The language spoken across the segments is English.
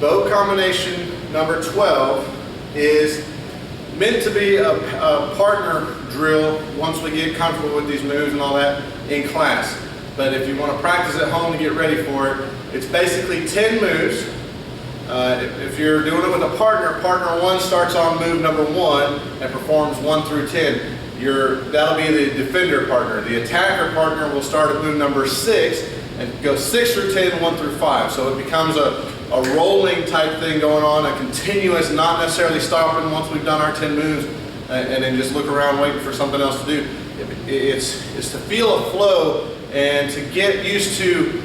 Bow combination number 12 is meant to be a partner drill once we get comfortable with these moves and all that in class. But if you want to practice at home to get ready for it, it's basically 10 moves. If you're doing it with a partner, partner 1 starts on move number 1 and performs 1 through 10. That'll be the defender partner. The attacker partner will start at move number 6 and go 6 through 10, 1 through 5. So it becomes a rolling type thing going on, a continuous, not necessarily stopping once we've done our 10 moves and then just look around waiting for something else to do. It's to feel a flow and to get used to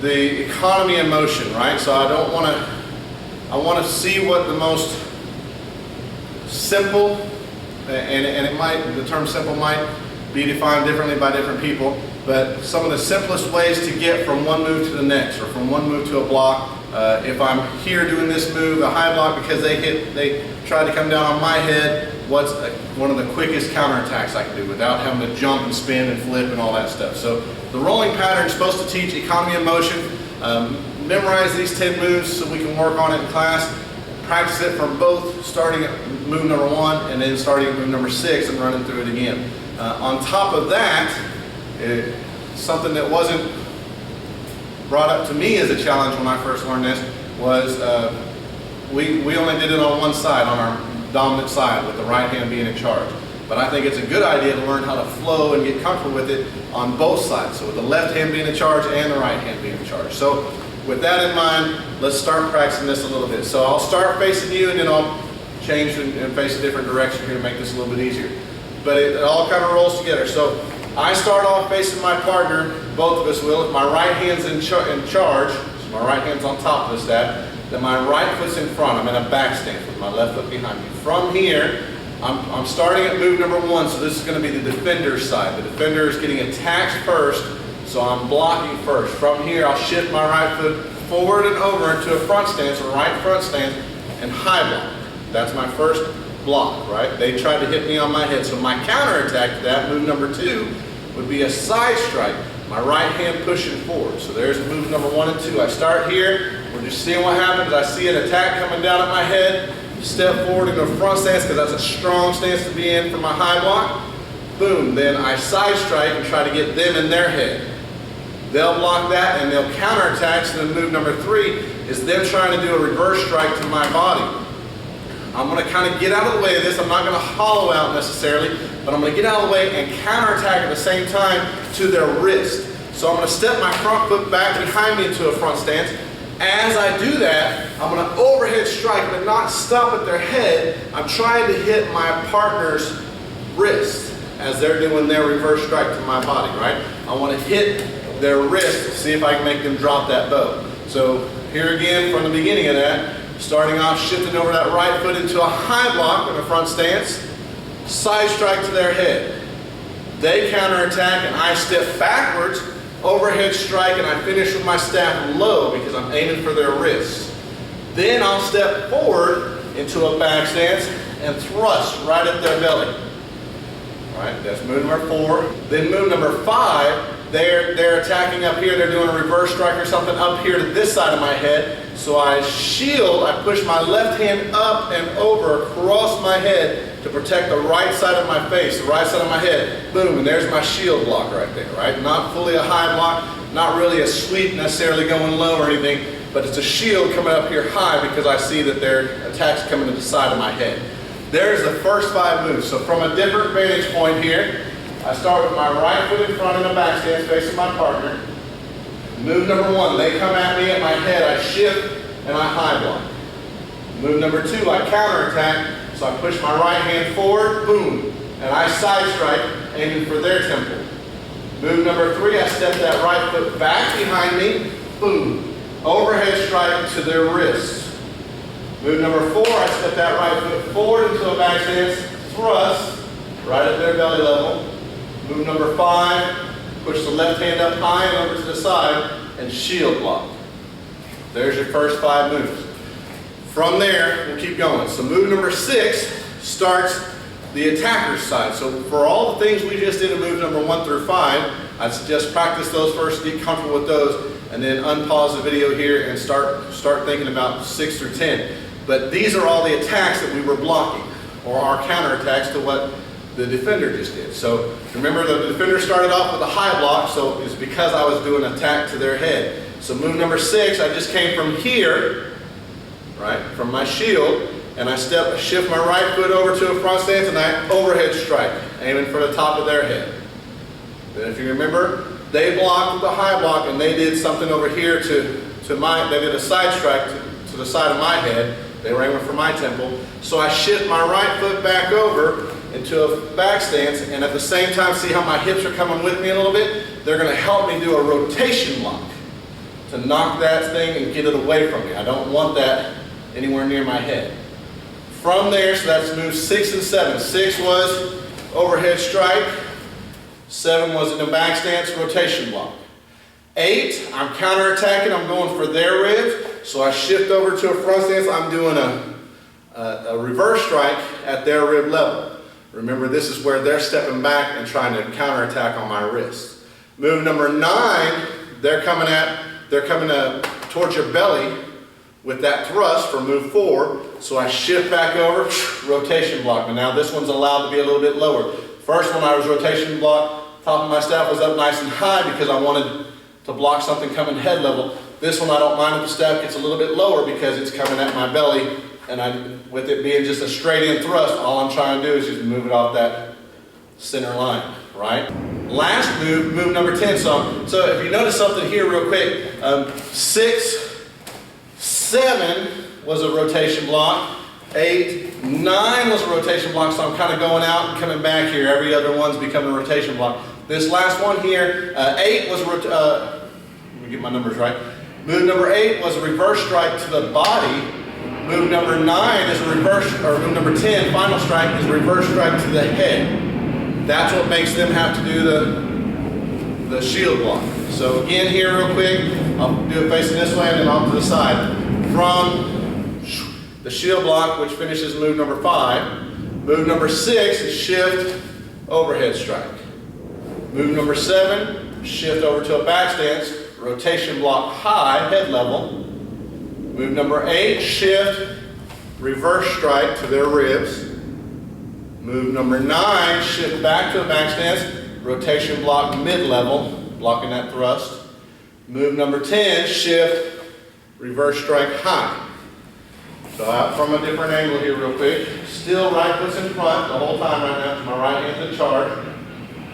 the economy in motion, right? So I want to see what the most simple, and the term simple might be defined differently by different people, but some of the simplest ways to get from one move to the next, or from one move to a block. If I'm here doing this move, a high block, because they try to come down on my head, what's one of the quickest counterattacks I can do without having to jump and spin and flip and all that stuff. So the rolling pattern is supposed to teach economy of motion. Memorize these 10 moves so we can work on it in class. Practice it from both starting at move number 1 and then starting at move number 6 and running through it again. On top of that, something that wasn't brought up to me as a challenge when I first learned this was we only did it on one side, on our dominant side, with the right hand being in charge. But I think it's a good idea to learn how to flow and get comfortable with it on both sides. So with the left hand being in charge and the right hand being in charge. So with that in mind, let's start practicing this a little bit. So I'll start facing you and then I'll change and face a different direction here to make this a little bit easier. But it all kind of rolls together. So I start off facing my partner, both of us will. If my right hand's in charge, so my right hand's on top of the staff, then my right foot's in front. I'm in a back stance with my left foot behind me. From here, I'm starting at move number 1, so this is going to be the defender's side. The defender is getting attacked first, so I'm blocking first. From here, I'll shift my right foot forward and over into a front stance, a right front stance, and high block. That's my first block, right? They tried to hit me on my head, so my counterattack to that, move number 2, would be a side strike. My right hand pushing forward. So there's move number 1 and 2. I start here. We're just seeing what happens. I see an attack coming down at my head. Step forward into a front stance because that's a strong stance to be in for my high block. Boom. Then I side strike and try to get them in their head. They'll block that and they'll counterattack. So then move number 3 is them trying to do a reverse strike to my body. I'm going to kind of get out of the way of this. I'm not going to hollow out necessarily, but I'm going to get out of the way and counterattack at the same time to their wrist. So I'm going to step my front foot back behind me into a front stance. As I do that, I'm going to overhead strike, but not stop at their head. I'm trying to hit my partner's wrist as they're doing their reverse strike to my body, right? I want to hit their wrist to see if I can make them drop that bow. So here again, from the beginning of that, starting off, shifting over that right foot into a high block in a front stance, side strike to their head. They counterattack and I step backwards, overhead strike, and I finish with my staff low because I'm aiming for their wrists. Then I'll step forward into a back stance and thrust right at their belly. All right, that's move number 4. Then move number 5, they're attacking up here. They're doing a reverse strike or something up here to this side of my head. So I shield, I push my left hand up and over across my head to protect the right side of my face, the right side of my head. Boom, and there's my shield block right there, right? Not fully a high block, not really a sweep necessarily going low or anything, but it's a shield coming up here high because I see that their attack's coming to the side of my head. There's the first 5 moves. So from a different vantage point here, I start with my right foot in front in a back stance facing my partner. Move number 1, they come at me at my head, I shift and I high block. Move number 2, I counterattack, so I push my right hand forward, boom, and I side strike, aiming for their temple. Move number 3, I step that right foot back behind me, boom, overhead strike to their wrists. Move number 4, I step that right foot forward into a back stance, thrust, right at their belly level. Move number 5, push the left hand up high and over to the side, and shield block. There's your first 5 moves. From there, we'll keep going. So move number 6 starts the attacker's side. So for all the things we just did in move number 1 through 5, I'd suggest practice those first, get comfortable with those, and then unpause the video here and start thinking about 6 through 10. But these are all the attacks that we were blocking, or our counterattacks to what the defender just did. So remember, the defender started off with a high block, so it's because I was doing an attack to their head. So move number 6, I just came from here, right, from my shield, and I shift my right foot over to a front stance and I overhead strike, aiming for the top of their head. Then if you remember, they blocked with a high block and they did something over here they did a side strike to the side of my head. They were aiming for my temple. So I shift my right foot back over into a back stance, and at the same time, see how my hips are coming with me a little bit? They're going to help me do a rotation block to knock that thing and get it away from me. I don't want that anywhere near my head. From there, so that's moves 6 and 7. 6 was overhead strike. 7 was in a back stance rotation block. 8, I'm counterattacking, I'm going for their ribs. So I shift over to a front stance, I'm doing a reverse strike at their rib level. Remember, this is where they're stepping back and trying to counterattack on my wrist. Move number 9, they're coming towards your belly with that thrust for move 4. So I shift back over, rotation block. And now this one's allowed to be a little bit lower. First one I was rotation block, top of my staff was up nice and high because I wanted to block something coming head level. This one I don't mind if the staff gets a little bit lower because it's coming at my belly, and with it being just a straight in thrust, all I'm trying to do is just move it off that center line, right? Last move, move number 10. So if you notice something here real quick, 6, 7 was a rotation block, 8, 9 was a rotation block, so I'm kind of going out and coming back here. Every other one's becoming a rotation block. This last one here, 8 was, let me get my numbers right. Move number 8 was a reverse strike to the body. Move number 9 is a reverse, or move number 10, final strike, is a reverse strike to the head. That's what makes them have to do the shield block. So again here real quick, I'll do it facing this way and then off to the side. From the shield block, which finishes move number 5, move number 6 is shift, overhead strike. Move number 7, shift over to a back stance, rotation block high, head level. Move number 8, shift, reverse strike to their ribs. Move number 9, shift back to a back stance, rotation block mid-level, blocking that thrust. Move number 10, shift, reverse strike high. So out from a different angle here real quick. Still right foot's in front the whole time right now. My right hand's in charge.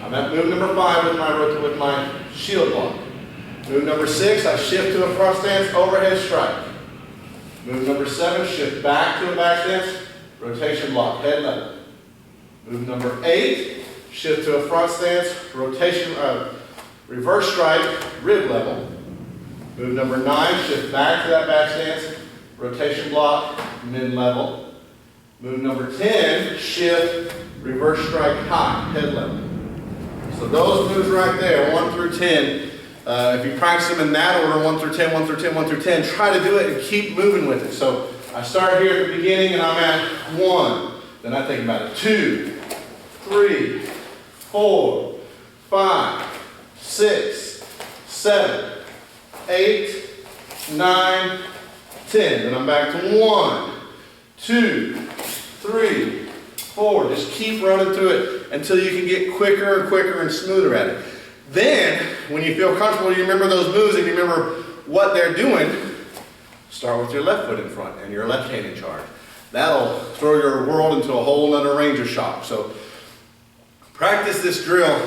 I'm at move number 5 with my shield block. Move number 6, I shift to a front stance, overhead strike. Move number 7, shift back to a back stance, rotation block, head level. Move number 8, shift to a front stance, rotation, reverse strike, rib level. Move number 9, shift back to that back stance, rotation block, mid-level. Move number 10, shift, reverse strike high, head level. So those moves right there, 1 through 10, if you practice them in that order, 1 through 10, 1 through 10, 1 through 10, try to do it and keep moving with it. So I start here at the beginning and I'm at 1. Then I think about it. 2, 3, 4, 5, 6, 7, 8, 9, 10. Then I'm back to 1, 2, 3, 4. Just keep running through it until you can get quicker and quicker and smoother at it. Then, when you feel comfortable, you remember those moves and you remember what they're doing, start with your left foot in front and your left hand in charge. That'll throw your world into a whole other range of shock. So practice this drill.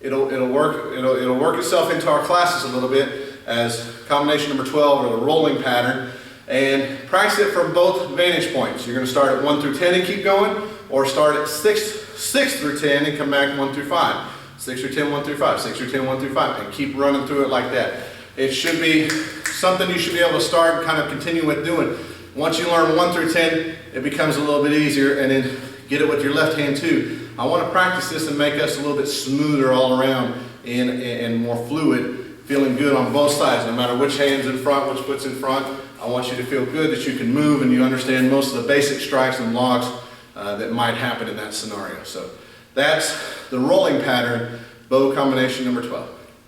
It'll work itself into our classes a little bit as combination number 12 or the rolling pattern. And practice it from both vantage points. You're going to start at 1 through 10 and keep going, or start at 6 through 10 and come back 1 through 5. 6 through 10, 1 through 5, 6 through 10, 1 through 5, and keep running through it like that. It should be something you should be able to start and kind of continue with doing. Once you learn 1 through 10, it becomes a little bit easier, and then get it with your left hand too. I want to practice this and make us a little bit smoother all around and more fluid, feeling good on both sides, no matter which hand's in front, which foot's in front. I want you to feel good that you can move and you understand most of the basic strikes and locks that might happen in that scenario. So that's the rolling pattern, bow combination number 12.